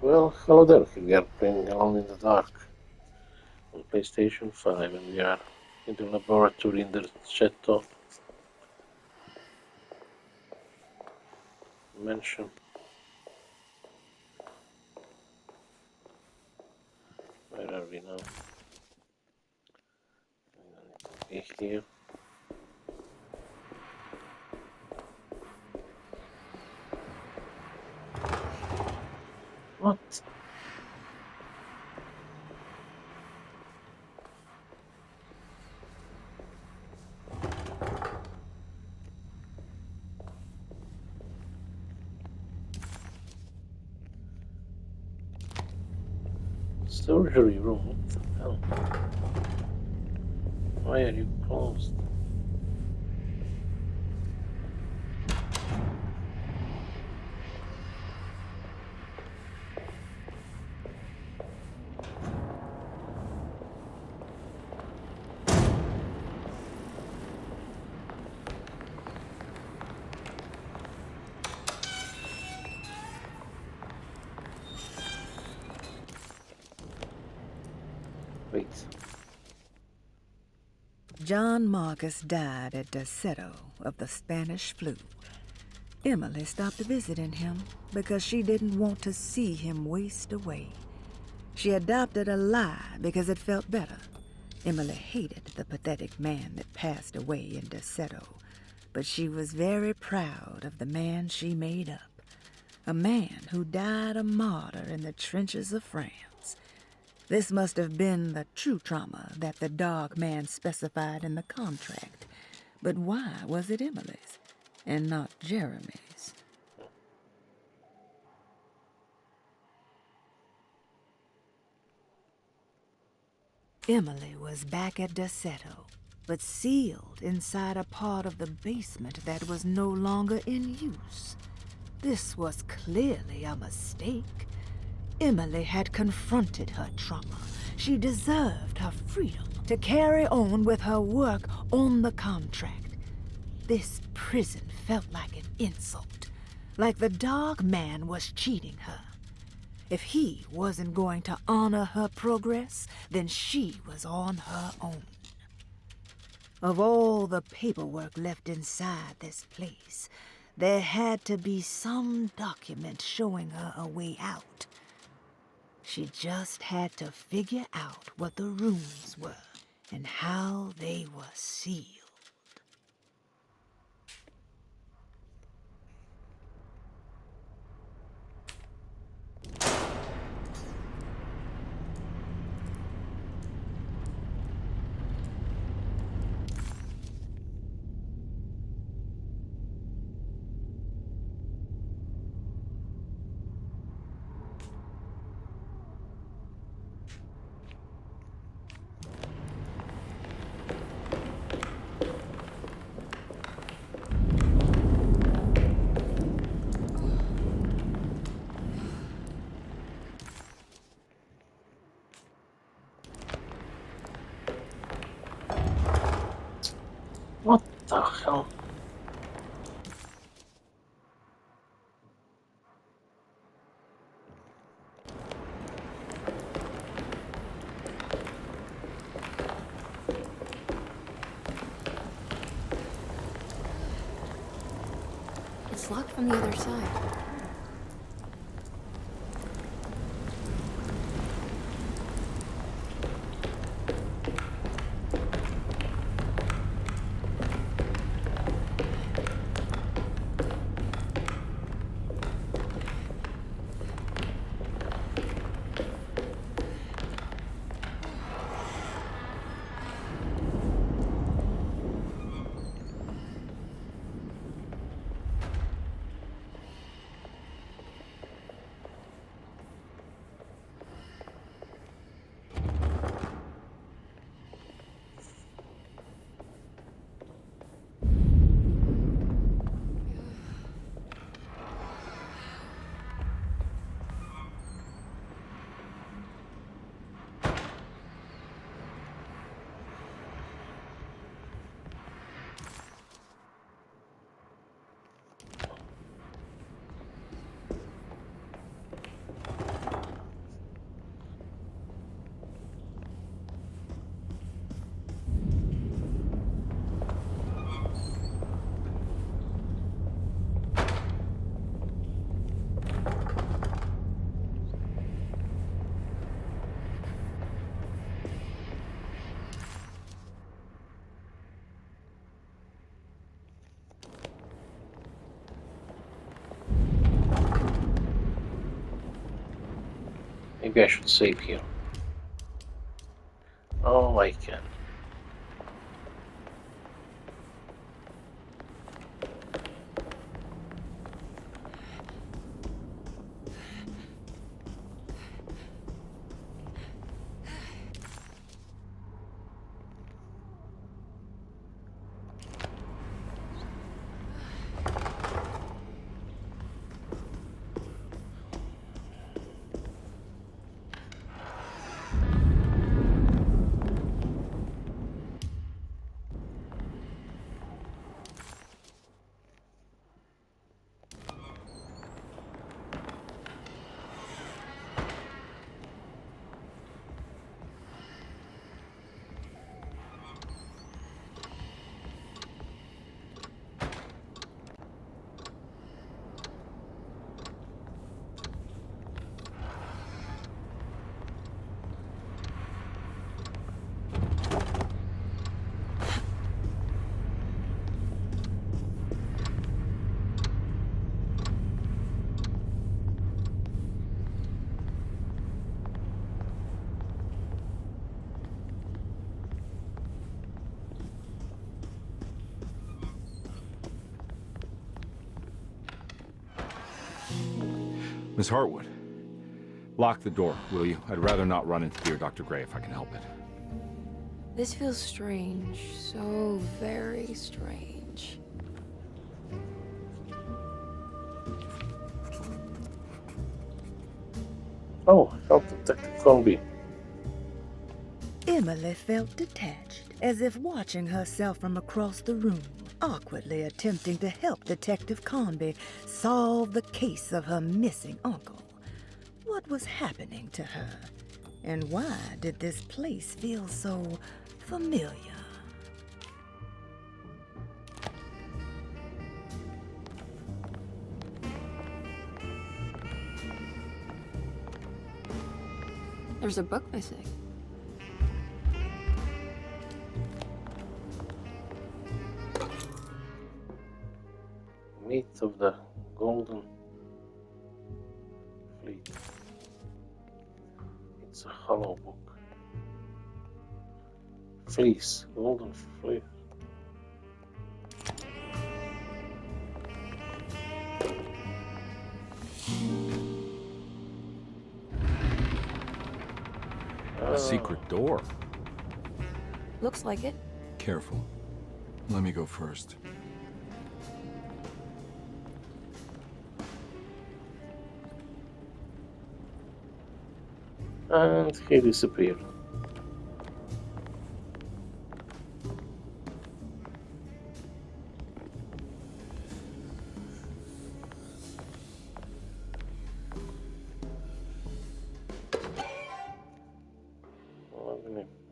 Well, hello there. We are playing Alone in the Dark on PlayStation 5 and we are in the laboratory in the Chateau mansion. Where are we now? We here. What? Surgery room? What the hell? Why are you closed? Wait. John Marcus died at Deseto of the Spanish flu. Emily stopped visiting him because she didn't want to see him waste away. She adopted a lie because it felt better. Emily hated the pathetic man that passed away in Deseto, but she was very proud of the man she made up. A man who died a martyr in the trenches of France. This must have been the true trauma that the dog man specified in the contract. But why was it Emily's and not Jeremy's? Emily was back at Deseto, but sealed inside a part of the basement that was no longer in use. This was clearly a mistake. Emily had confronted her trauma. She deserved her freedom to carry on with her work on the contract. This prison felt like an insult, like the dog man was cheating her. If he wasn't going to honor her progress, then she was on her own. Of all the paperwork left inside this place, there had to be some document showing her a way out. She just had to figure out what the rooms were and how they were sealed. What the hell? It's locked from the other side. Maybe I should save here. Oh, I can. Miss Hartwood, lock the door, will you? I'd rather not run into dear Dr. Gray if I can help it. This feels strange. So very strange. Oh, help Detective Colby. Emily felt detached, as if watching herself from across the room, awkwardly attempting to help Detective Conby solve the case of her missing uncle. What was happening to her? And why did this place feel so familiar? There's a book missing. Myth of the Golden Fleet. It's a hollow book. Fleece, Golden Fleece. A secret door. Looks like it. Careful. Let me go first. And he disappeared.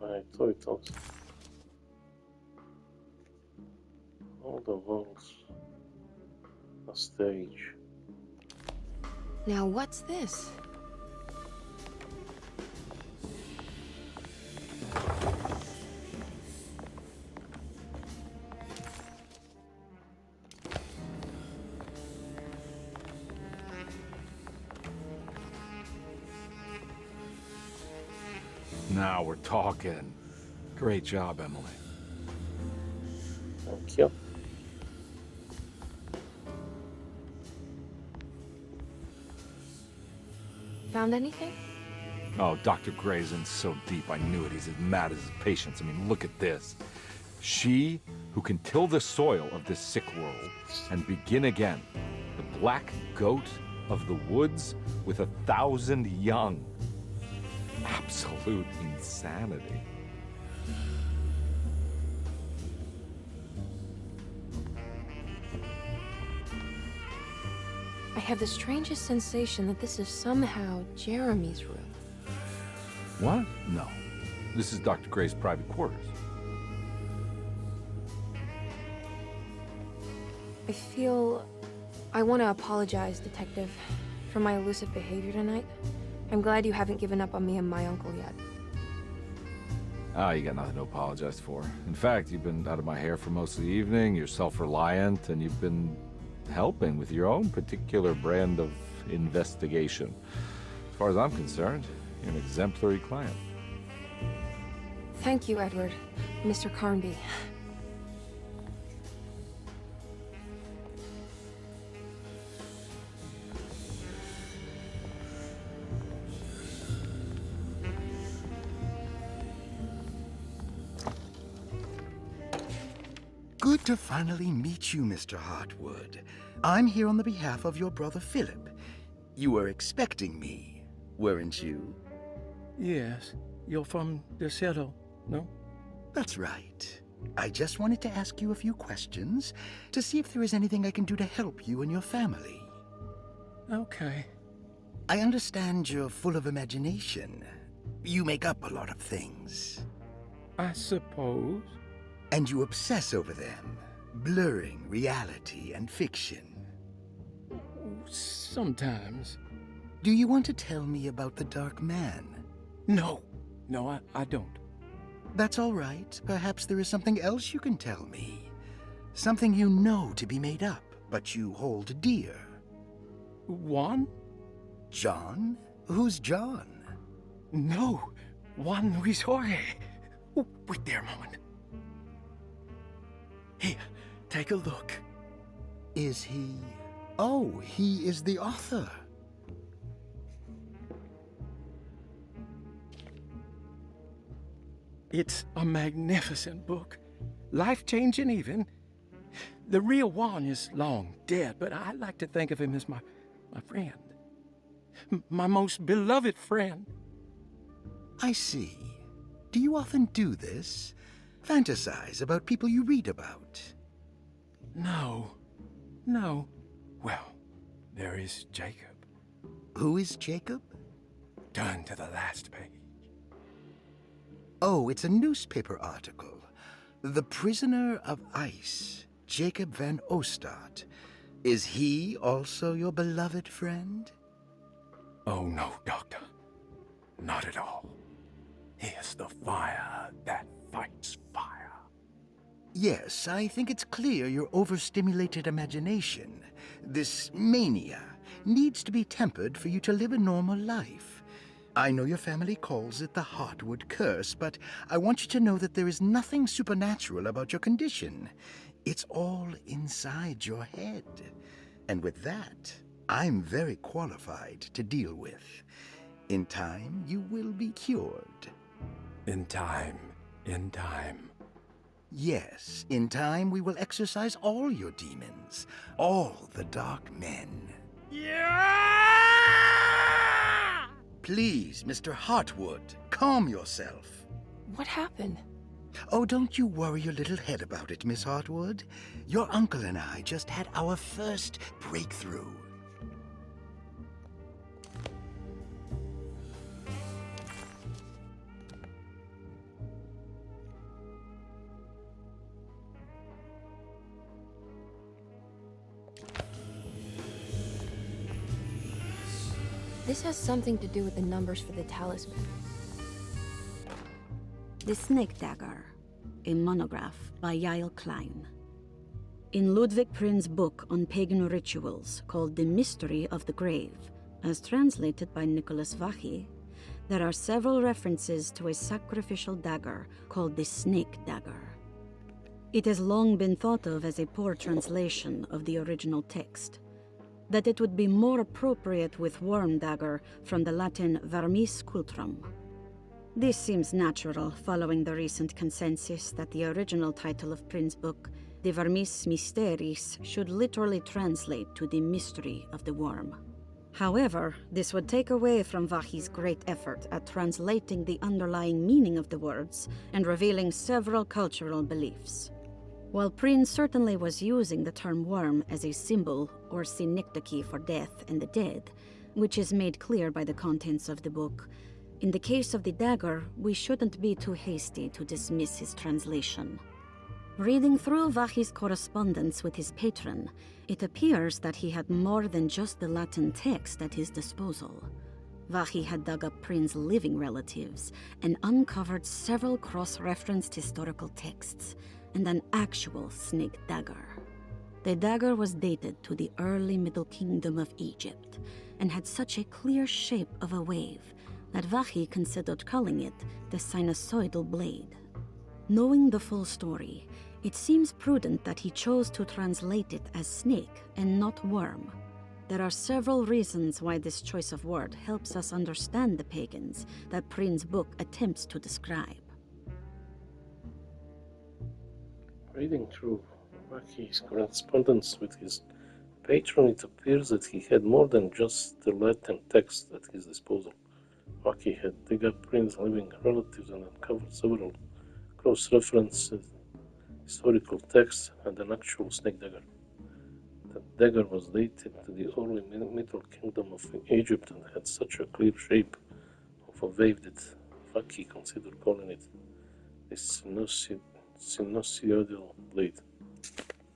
My titles. All the walls. A stage. Now what's this? Now we're talking. Great job, Emily. Thank you. Found anything? Oh, Dr. Gray's in so deep, I knew it. He's as mad as his patients. I mean, look at this. She who can till the soil of this sick world and begin again. The black goat of the woods with 1,000 young. Absolute insanity. I have the strangest sensation that this is somehow Jeremy's room. What? No. This is Dr. Gray's private quarters. I want to apologize, Detective, for my elusive behavior tonight. I'm glad you haven't given up on me and my uncle yet. Ah, you got nothing to apologize for. In fact, you've been out of my hair for most of the evening, you're self-reliant, and you've been helping with your own particular brand of investigation. As far as I'm concerned, an exemplary client. Thank you, Edward. Mr. Carnby. Good to finally meet you, Mr. Hartwood. I'm here on the behalf of your brother Philip. You were expecting me, weren't you? Yes. You're from DeSoto, no? That's right. I just wanted to ask you a few questions to see if there is anything I can do to help you and your family. Okay. I understand you're full of imagination. You make up a lot of things. I suppose. And you obsess over them, blurring reality and fiction. Sometimes. Do you want to tell me about the Dark Man? No. No, I don't. That's all right. Perhaps there is something else you can tell me. Something you know to be made up, but you hold dear. Juan? John? Who's John? No. Juan Luis Jorge. Oh, wait there a moment. Here, take a look. Is he... Oh, he is the author. It's a magnificent book. Life-changing even. The real Juan is long dead, but I like to think of him as my friend. My most beloved friend. I see. Do you often do this? Fantasize about people you read about? No. Well, there is Jacob. Who is Jacob? Turn to the last page. Oh, it's a newspaper article. The Prisoner of Ice, Jacob van Ostad. Is he also your beloved friend? Oh, no, Doctor. Not at all. He is the fire that fights fire. Yes, I think it's clear your overstimulated imagination, this mania, needs to be tempered for you to live a normal life. I know your family calls it the Hartwood curse, but I want you to know that there is nothing supernatural about your condition. It's all inside your head. And with that, I'm very qualified to deal with. In time, you will be cured. In time. Yes, in time we will exorcise all your demons, all the dark men. Yeah! Please, Mr. Hartwood, calm yourself. What happened? Oh, don't you worry your little head about it, Miss Hartwood. Your uncle and I just had our first breakthrough. This has something to do with the numbers for the talisman. The Snake Dagger, a monograph by Yael Klein. In Ludwig Prin's book on pagan rituals called The Mystery of the Grave, as translated by Nicholas Vachy, there are several references to a sacrificial dagger called the Snake Dagger. It has long been thought of as a poor translation of the original text, that it would be more appropriate with worm dagger from the Latin vermis cultrum. This seems natural following the recent consensus that the original title of Prin's book, De Vermis Mysteris, should literally translate to the mystery of the worm. However, this would take away from Vachy's great effort at translating the underlying meaning of the words and revealing several cultural beliefs. While Prin certainly was using the term worm as a symbol or synecdoche for death and the dead, which is made clear by the contents of the book, in the case of the dagger, we shouldn't be too hasty to dismiss his translation. Reading through Vachy's correspondence with his patron, it appears that he had more than just the Latin text at his disposal. Vachy had dug up Prin's living relatives and uncovered several cross-referenced historical texts and an actual snake dagger. The dagger was dated to the early Middle Kingdom of Egypt and had such a clear shape of a wave, that Vahi considered calling it the sinusoidal blade. Knowing the full story, it seems prudent that he chose to translate it as snake and not worm. There are several reasons why this choice of word helps us understand the pagans that Prin's book attempts to describe. Reading through Maki's correspondence with his patron, it appears that he had more than just the Latin text at his disposal. Maki had dug up Prin's living relatives and uncovered several cross-references, historical texts, and an actual snake dagger. The dagger was dated to the early Middle Kingdom of Egypt and had such a clear shape of a wave that Maki considered calling it the sinusoidal blade.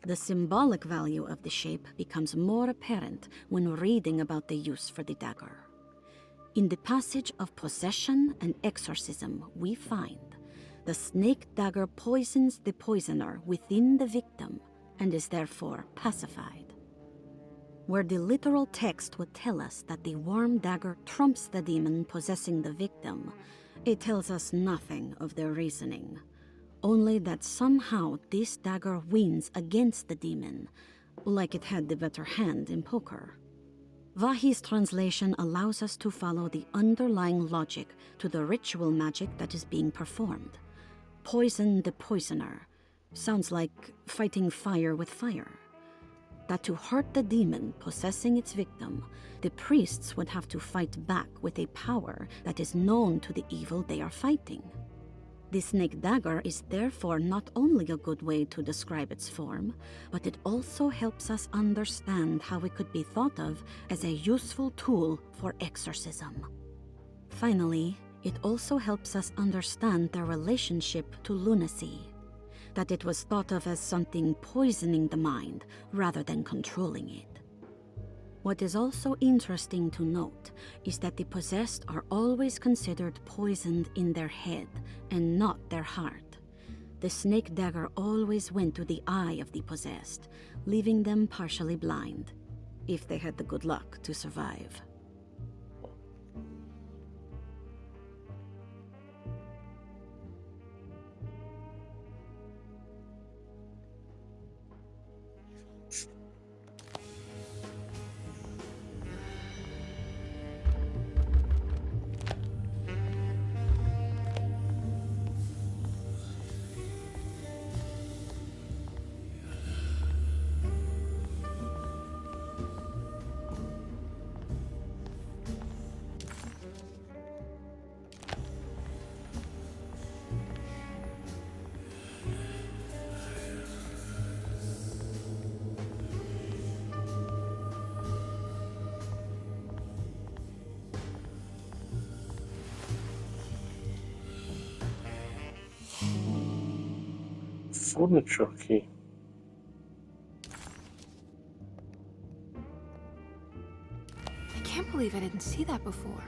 The symbolic value of the shape becomes more apparent when reading about the use for the dagger. In the passage of possession and exorcism, we find the snake dagger poisons the poisoner within the victim and is therefore pacified. Where the literal text would tell us that the worm dagger trumps the demon possessing the victim, it tells us nothing of their reasoning. Only that somehow this dagger wins against the demon, like it had the better hand in poker. Vahi's translation allows us to follow the underlying logic to the ritual magic that is being performed. Poison the poisoner sounds like fighting fire with fire. That to hurt the demon possessing its victim, the priests would have to fight back with a power that is known to the evil they are fighting. The snake dagger is therefore not only a good way to describe its form, but it also helps us understand how it could be thought of as a useful tool for exorcism. Finally, it also helps us understand their relationship to lunacy, that it was thought of as something poisoning the mind rather than controlling it. What is also interesting to note is that the possessed are always considered poisoned in their head and not their heart. The snake dagger always went to the eye of the possessed, leaving them partially blind, if they had the good luck to survive. Furniture key. I can't believe I didn't see that before.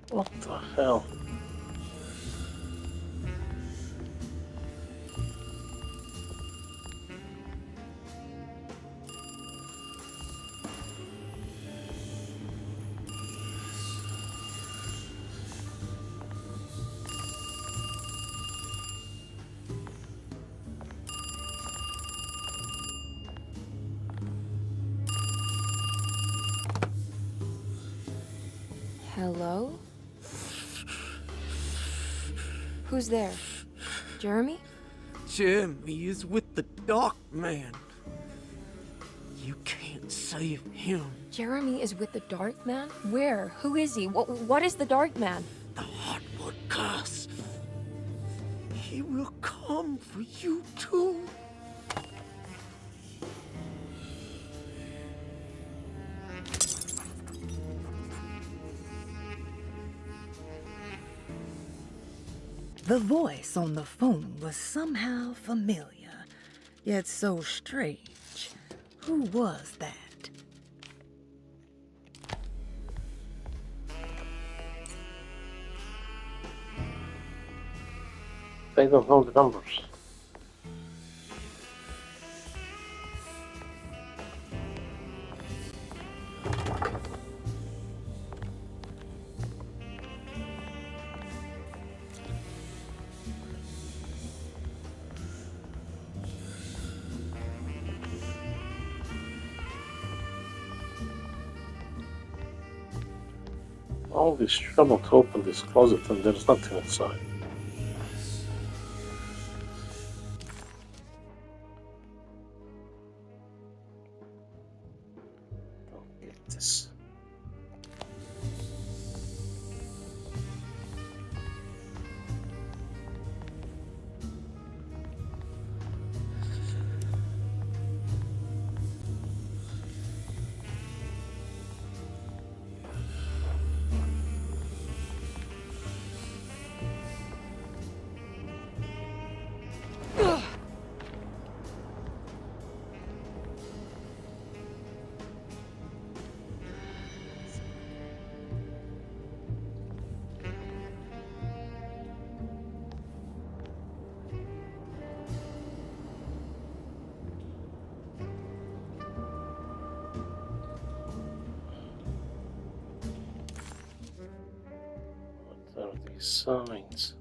What the hell? Hello? Who's there? Jeremy? Jeremy is with the Dark Man. You can't save him. Jeremy is with the Dark Man? Where? Who is he? What is the Dark Man? The Heartwood Curse. He will come for you too. The voice on the phone was somehow familiar, yet so strange. Who was that? They don't know the numbers. All this trouble to open this closet and there's nothing inside. Don't get this. What are these signs?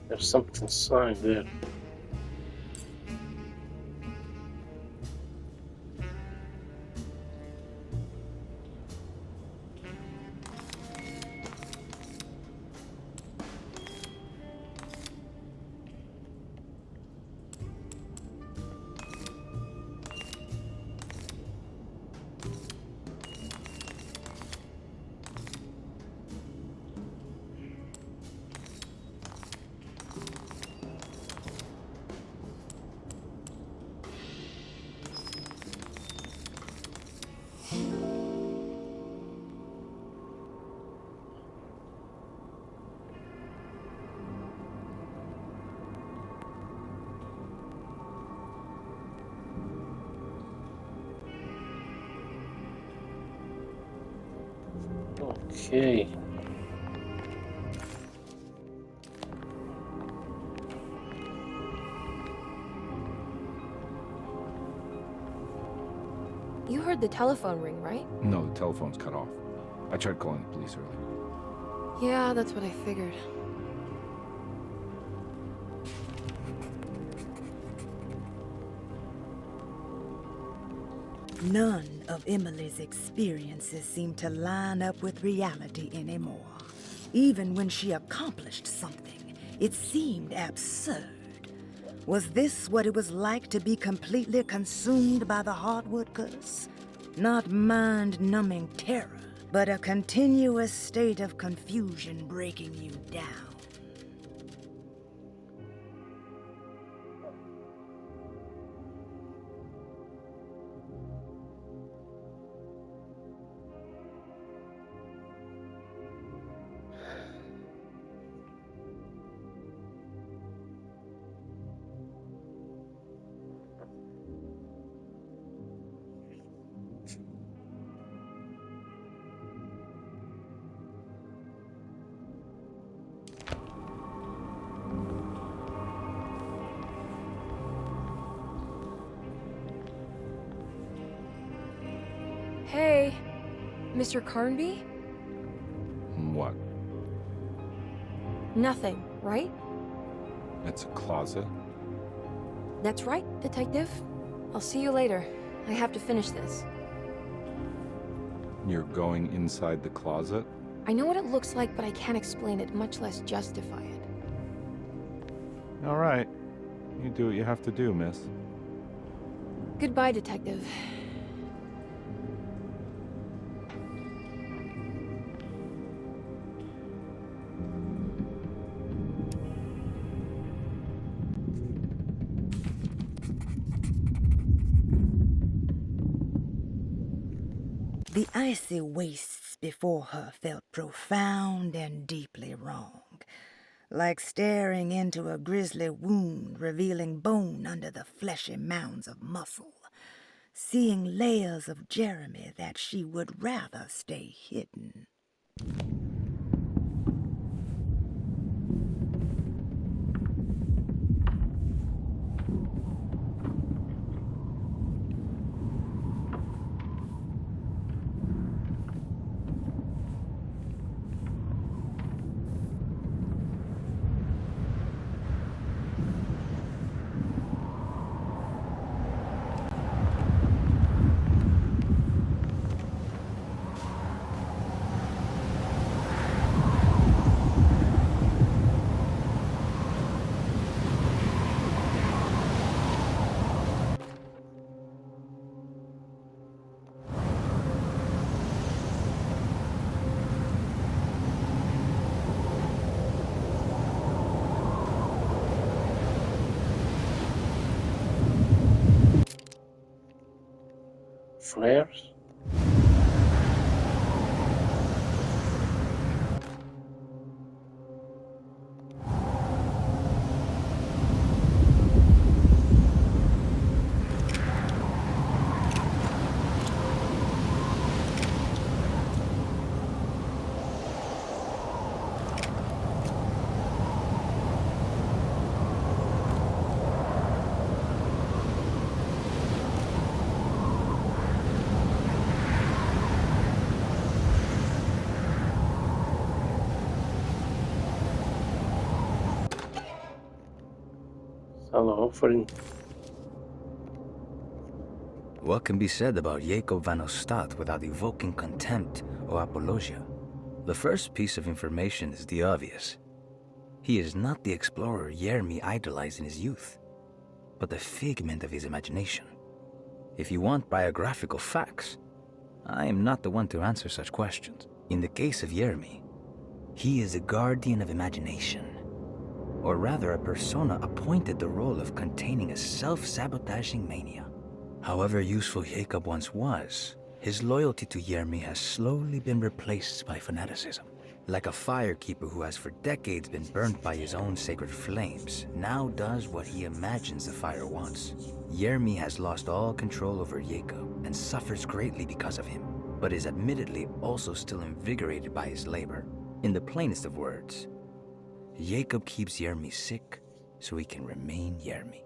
There's something signed there. Okay. You heard the telephone ring, right? No, the telephone's cut off. I tried calling the police earlier. Yeah, that's what I figured. None of Emily's experiences seemed to line up with reality anymore. Even when she accomplished something, it seemed absurd. Was this what it was like to be completely consumed by the Heartwood curse? Not mind-numbing terror, but a continuous state of confusion breaking you down. Mr. Carnby? What? Nothing, right? It's a closet? That's right, Detective. I'll see you later. I have to finish this. You're going inside the closet? I know what it looks like, but I can't explain it, much less justify it. All right. You do what you have to do, miss. Goodbye, Detective. The icy wastes before her felt profound and deeply wrong, like staring into a grisly wound revealing bone under the fleshy mounds of muscle, seeing layers of Jeremy that she would rather stay hidden. Flares? Hello, offering. What can be said about Jacob van Ostad without evoking contempt or apologia? The first piece of information is the obvious. He is not the explorer Jeremy idolized in his youth, but the figment of his imagination. If you want biographical facts, I am not the one to answer such questions. In the case of Jeremy, he is a guardian of imagination, or rather a persona appointed the role of containing a self-sabotaging mania. However useful Jacob once was, his loyalty to Jeremy has slowly been replaced by fanaticism. Like a firekeeper who has for decades been burnt by his own sacred flames, now does what he imagines the fire wants. Jeremy has lost all control over Jacob and suffers greatly because of him, but is admittedly also still invigorated by his labor. In the plainest of words, Jacob keeps Jeremy sick so he can remain Jeremy.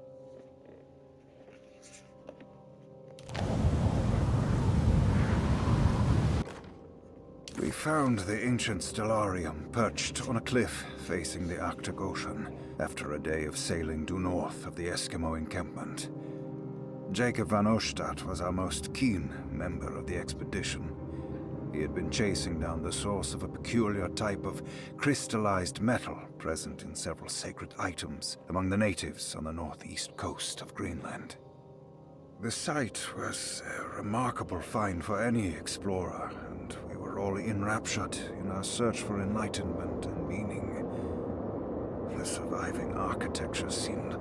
We found the ancient stellarium perched on a cliff facing the Arctic Ocean after a day of sailing due north of the Eskimo encampment. Jacob van Ostad was our most keen member of the expedition. He had been chasing down the source of a peculiar type of crystallized metal present in several sacred items among the natives on the northeast coast of Greenland. The site was a remarkable find for any explorer, and we were all enraptured in our search for enlightenment and meaning. The surviving architecture seemed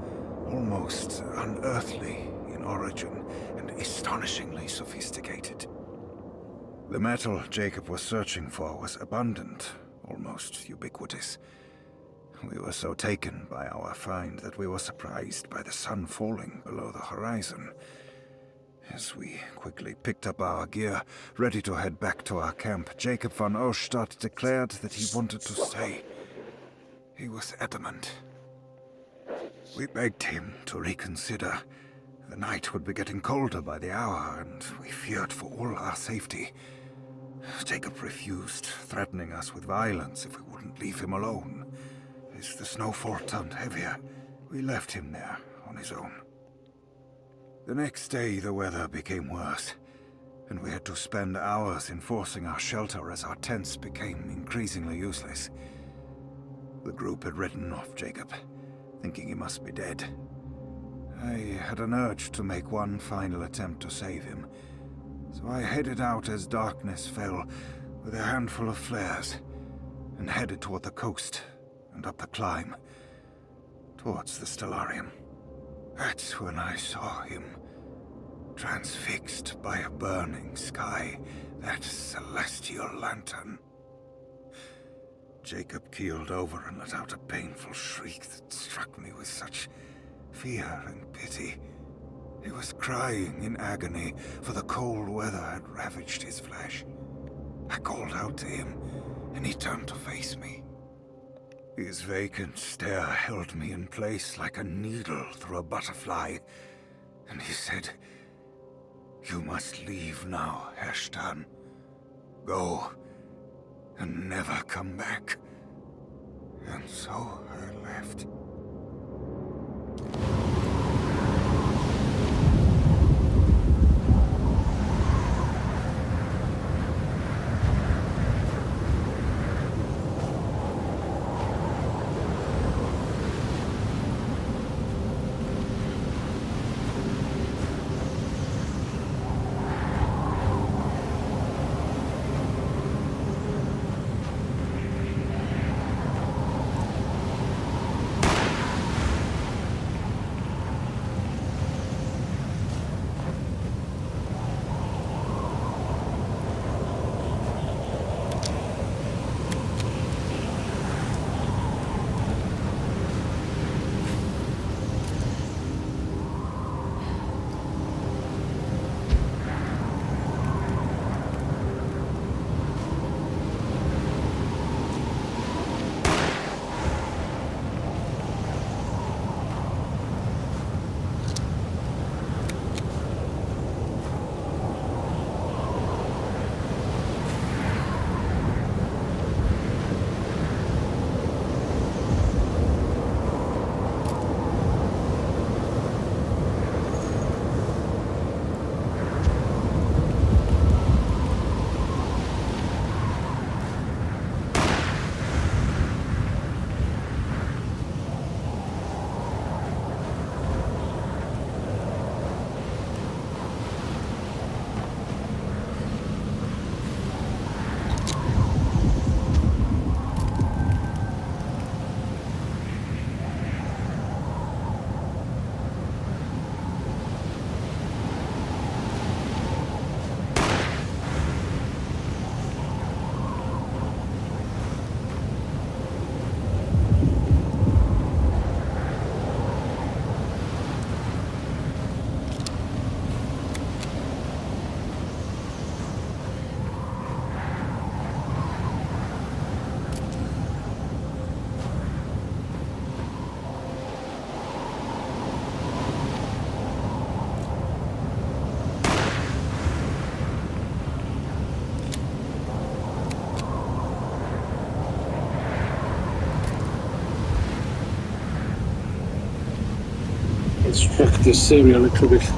almost unearthly in origin and astonishingly sophisticated. The metal Jacob was searching for was abundant, almost ubiquitous. We were so taken by our find that we were surprised by the sun falling below the horizon. As we quickly picked up our gear, ready to head back to our camp, Jacob van Ostad declared that he wanted to stay. He was adamant. We begged him to reconsider. The night would be getting colder by the hour, and we feared for all our safety. Jacob refused, threatening us with violence if we wouldn't leave him alone. As the snowfall turned heavier, we left him there on his own. The next day, the weather became worse, and we had to spend hours enforcing our shelter as our tents became increasingly useless. The group had written off Jacob, thinking he must be dead. I had an urge to make one final attempt to save him, so I headed out as darkness fell with a handful of flares, and headed toward the coast and up the climb, towards the Stellarium. That's when I saw him, transfixed by a burning sky, that celestial lantern. Jacob keeled over and let out a painful shriek that struck me with such fear and pity. He was crying in agony, for the cold weather had ravaged his flesh. I called out to him, and he turned to face me. His vacant stare held me in place like a needle through a butterfly, and he said, "You must leave now, Hershtan. Go, and never come back." And so I left. Let's check this area a little bit.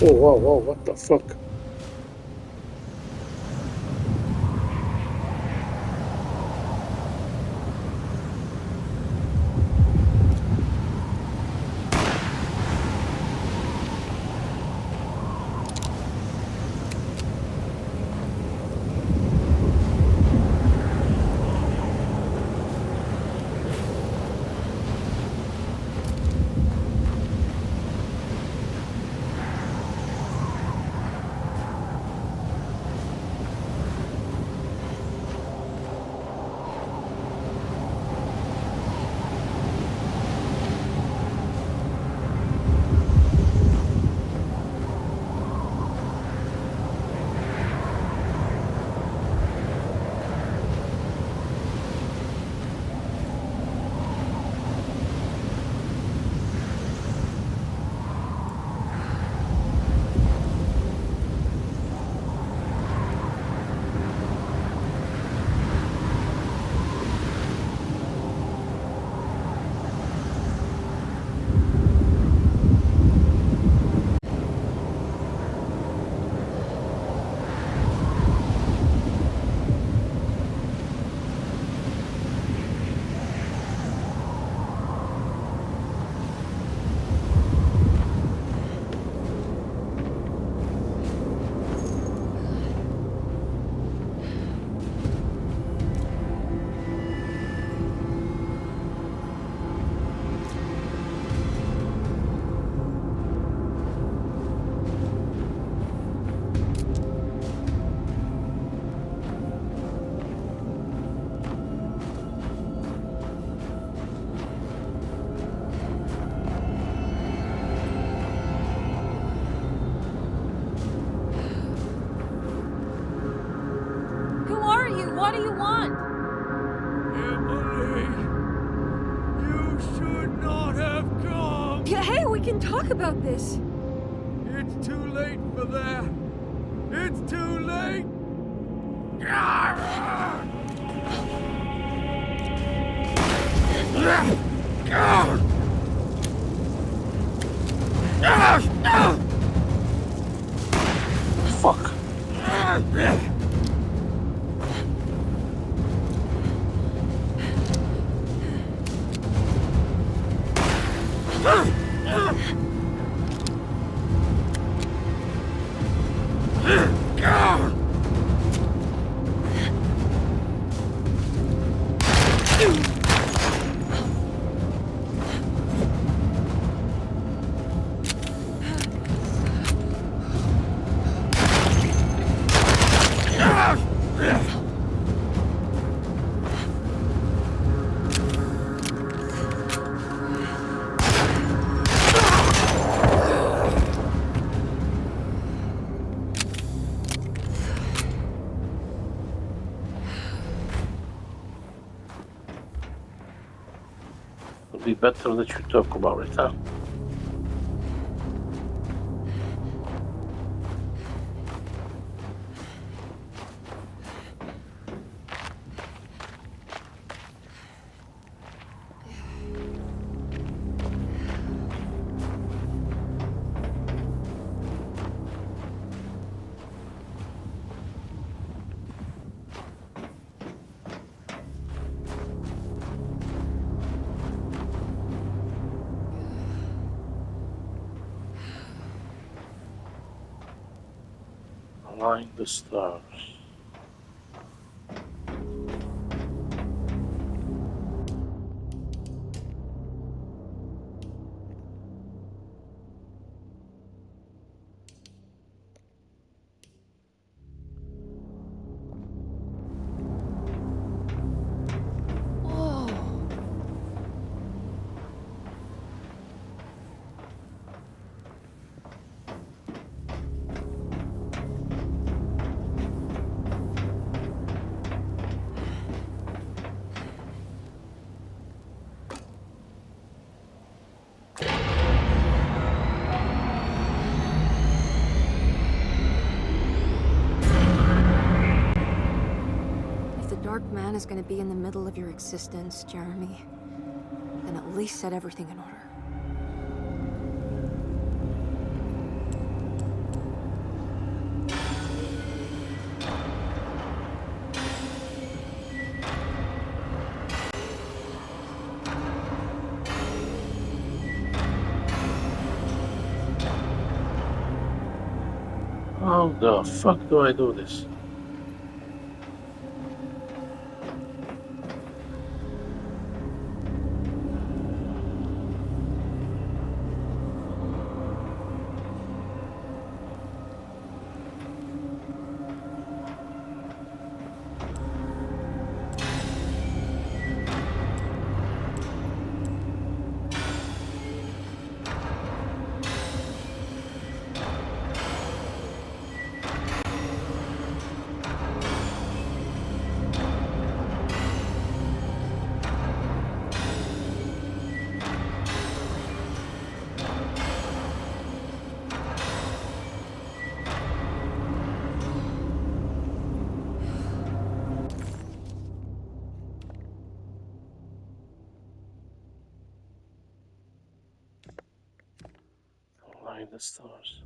Oh, wow, wow, what the fuck? you? What do you want? Emily, you should not have come. Yeah, hey, we can talk about this. It's too late for that. It's too late. Fuck. It'd be better that you talk about it, huh? Align the stars. Dark man is gonna be in the middle of your existence, Jeremy. Then at least set everything in order. How the fuck do I do this? Align the stars.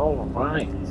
All right.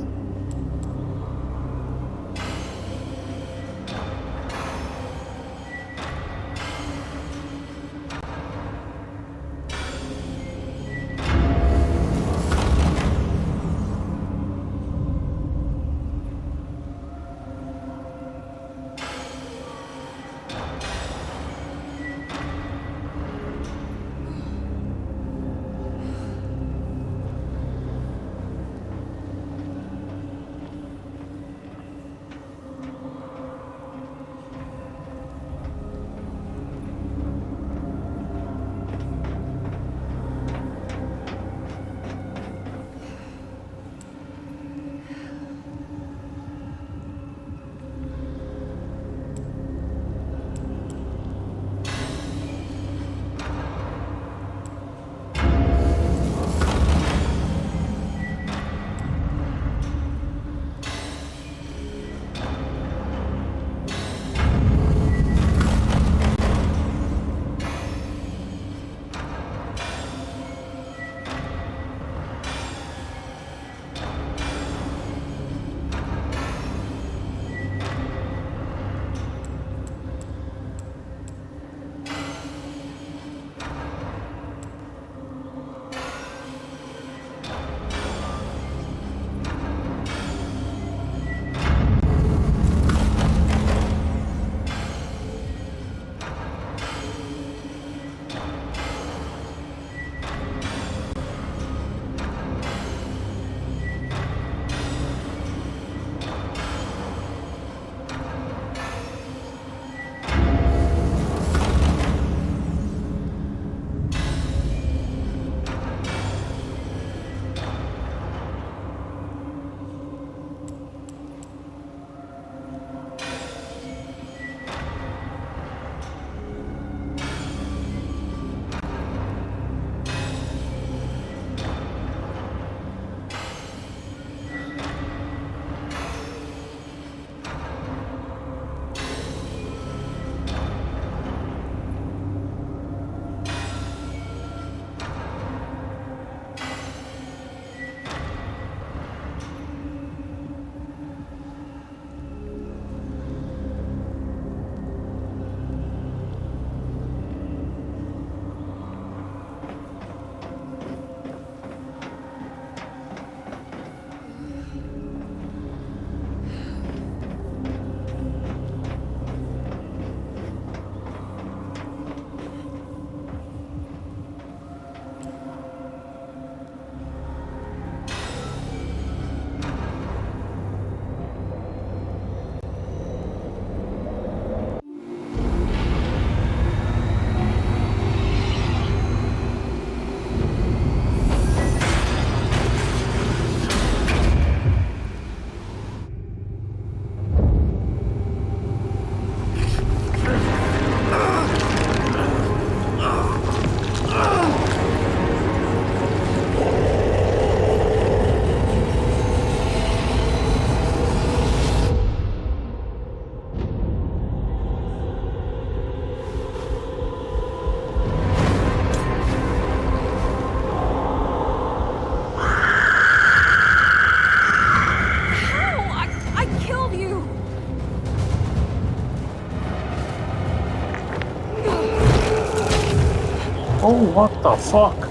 Oh, what the fuck?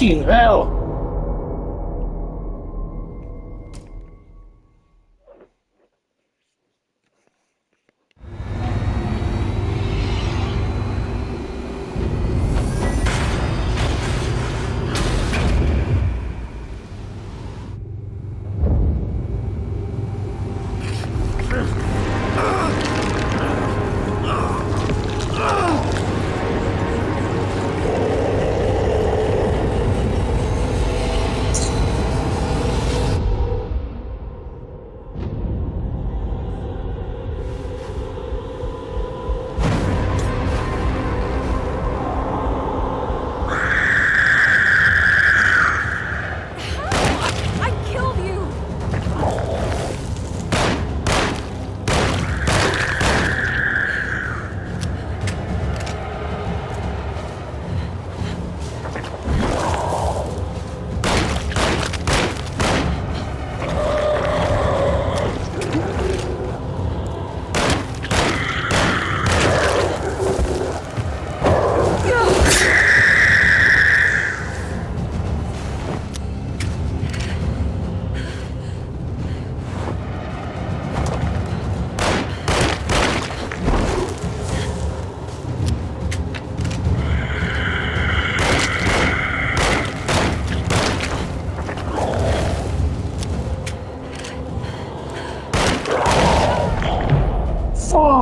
Fucking hell!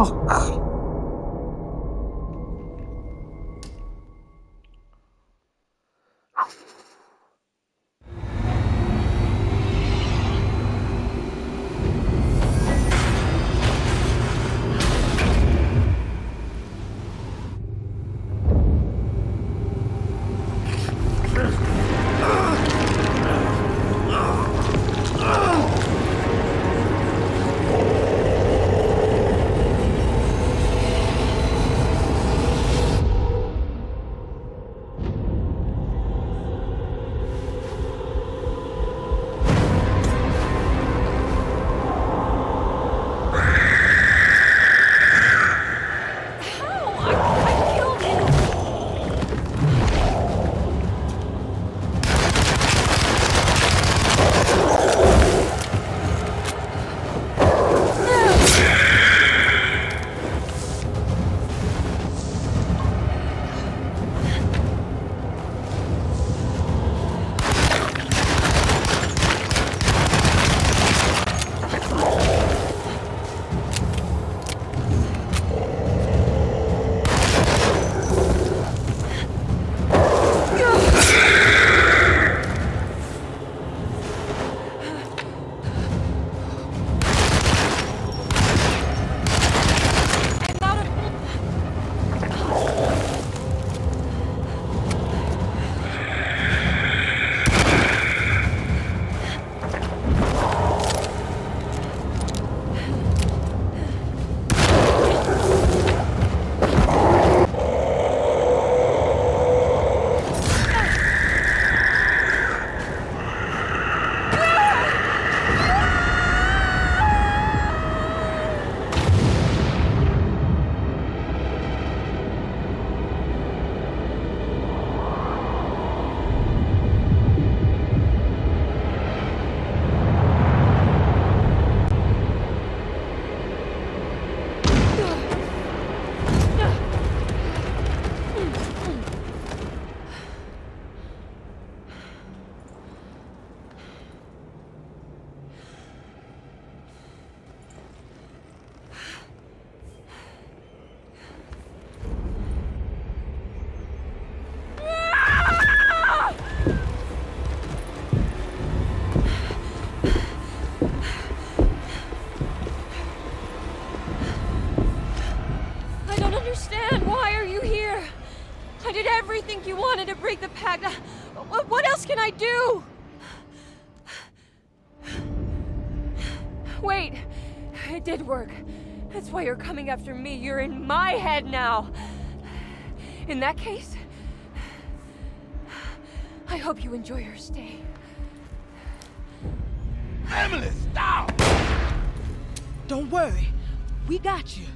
Fuck! did everything you wanted to break the pact. What else can I do? Wait, it did work. That's why you're coming after me. You're in my head now. In that case, I hope you enjoy your stay. Emily, stop! Don't worry. We got you.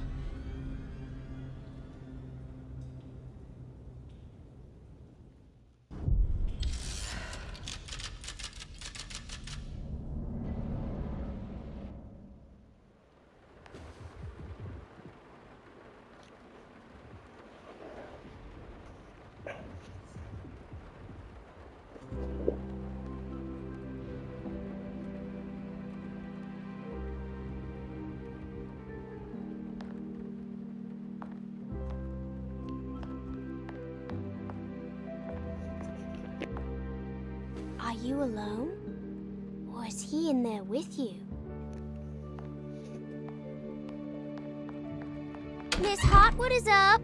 Are you alone? Or is he in there with you? Miss Hotwood is up.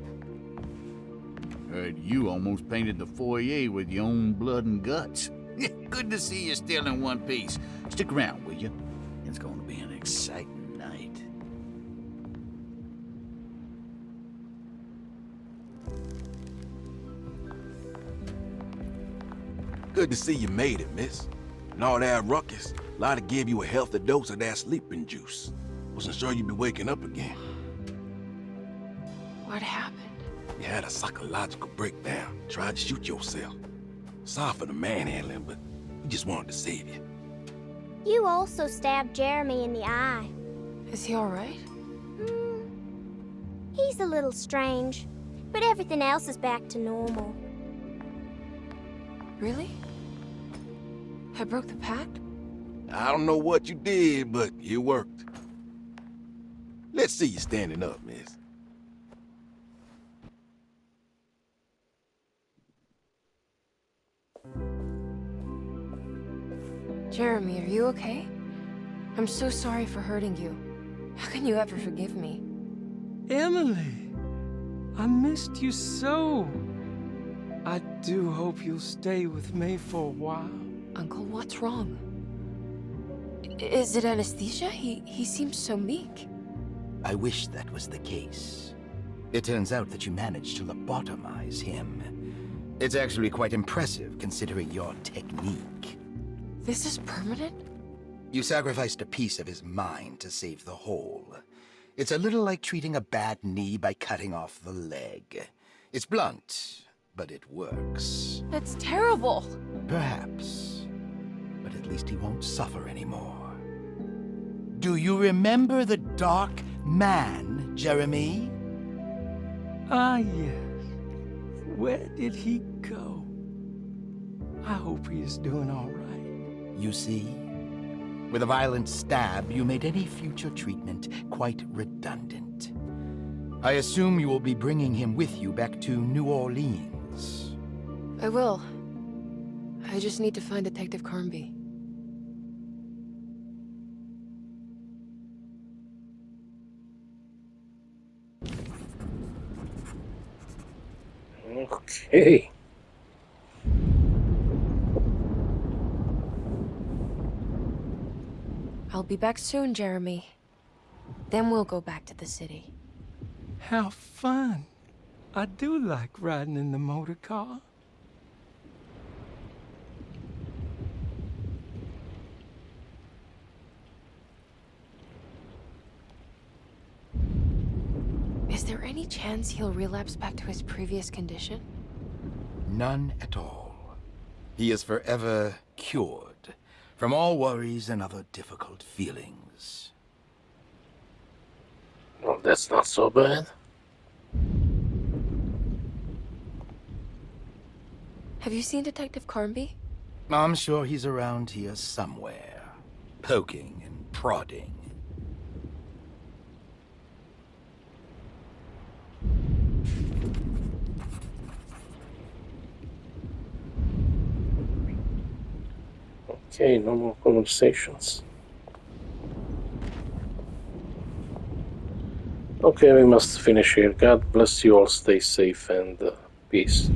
Heard you almost painted the foyer with your own blood and guts. Good to see you still in one piece. Stick around, will you? It's going to be an exciting night. Good to see you made it, miss. And all that ruckus, Lottie gave you a healthy dose of that sleeping juice. Wasn't sure you'd be waking up again. What happened? You had a psychological breakdown. Tried to shoot yourself. Sorry for the manhandling, but we just wanted to save you. You also stabbed Jeremy in the eye. Is he all right? He's a little strange, but everything else is back to normal. Really? I broke the pact? I don't know what you did, but it worked. Let's see you standing up, miss. Jeremy, are you okay? I'm so sorry for hurting you. How can you ever forgive me? Emily, I missed you so. I do hope you'll stay with me for a while. Uncle, what's wrong? Is it anesthesia? He seems so meek. I wish that was the case. It turns out that you managed to lobotomize him. It's actually quite impressive considering your technique. This is permanent? You sacrificed a piece of his mind to save the whole. It's a little like treating a bad knee by cutting off the leg. It's blunt, but it works. That's terrible. Perhaps. But at least he won't suffer anymore. Do you remember the Dark Man, Jeremy? Ah, yes. Where did he go? I hope he is doing all right. You see? With a violent stab, you made any future treatment quite redundant. I assume you will be bringing him with you back to New Orleans. I will. I just need to find Detective Carnby. Okay. I'll be back soon, Jeremy. Then we'll go back to the city. How fun. I do like riding in the motor car. Is there any chance he'll relapse back to his previous condition? None at all. He is forever cured from all worries and other difficult feelings. Well, that's not so bad. Have you seen Detective Carnby? I'm sure he's around here somewhere, poking and prodding. Okay, no more conversations. Okay, we must finish here. God bless you all. Stay safe and peace.